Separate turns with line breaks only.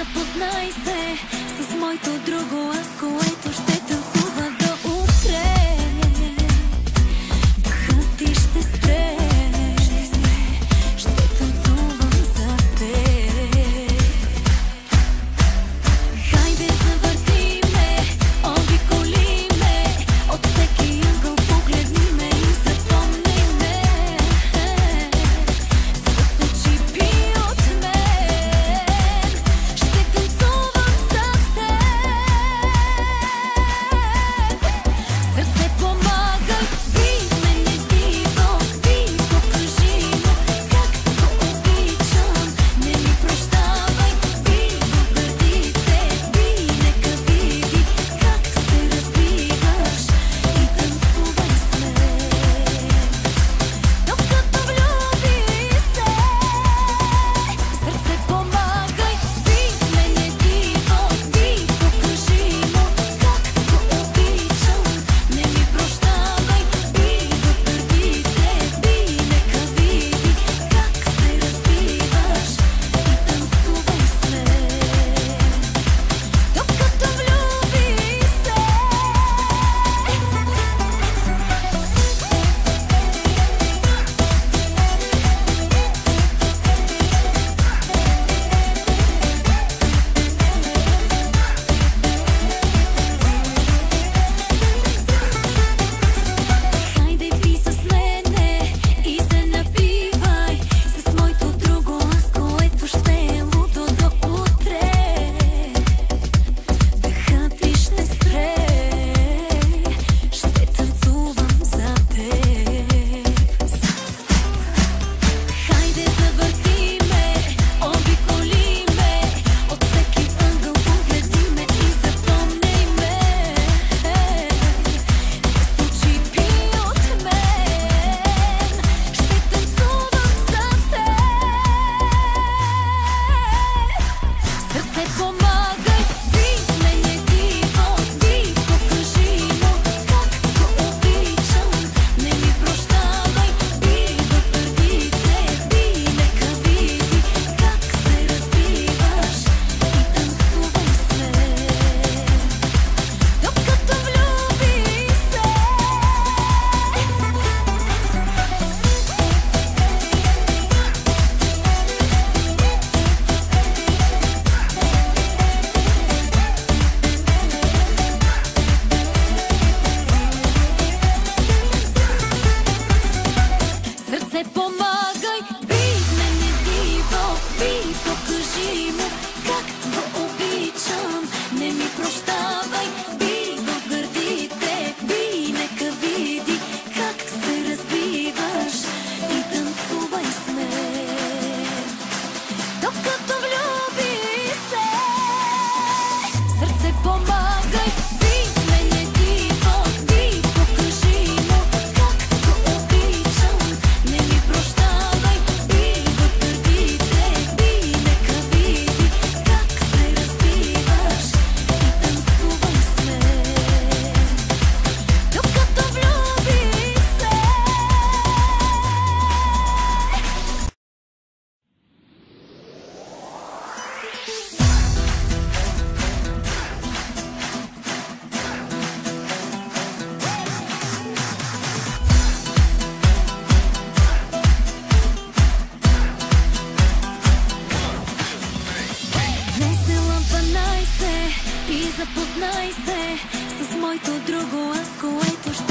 запознай се с моето друго аз, което ще танцува до утре. Дъхът ти ще спре, ще танцувам за теб. Хайде завърти ме, обиколи ме, от всеки ъгъл погледни ме и запомни ме. С очи пи от мен, ще танцувам за теб. Сърце помагай, би мене диво, би покажи му как го обичам. Не ми прощавай, би в гърдите, би нека види как се разбиваш и танцувай с мен. Докато влюби се, сърце помагай, би мене диво, би покажи му как го обичам. Не ми прощавай, би в гърдите, би нека види как се разбиваш и танцувай с мен. Докато влюби се. Хайде пи с мене и се напивай с моето друго аз, което ще е лудо до утре. Дъхът ти ще спре, ще танцувам за теб. Хайде завърти ме, обиколи ме, от всеки ъгъл погледни ме и запомни ме. С очи пи от мен, ще танцувам за теб. Сърце помагай, би мене диво, би покажи му как го обичам. Не ми прощавай, би в гърдите, би нека види как се разбиваш и танцувай с мен. Докато влюби се. Сърце помагай, би мене диво, би покажи му как го обичам. Не ми прощавай, би в гърдите, би нека види как се разбиваш и танцувай с мен. Докато влюби се. Сърце помагай, би мене диво, би покажи му как го обичам. Не ми прощавай, би в гърдите, би нека види как се разбиваш и танцувай с мен. Докато влюби се. Днес е лампа, най се и запознай се с моето друго аз, което ще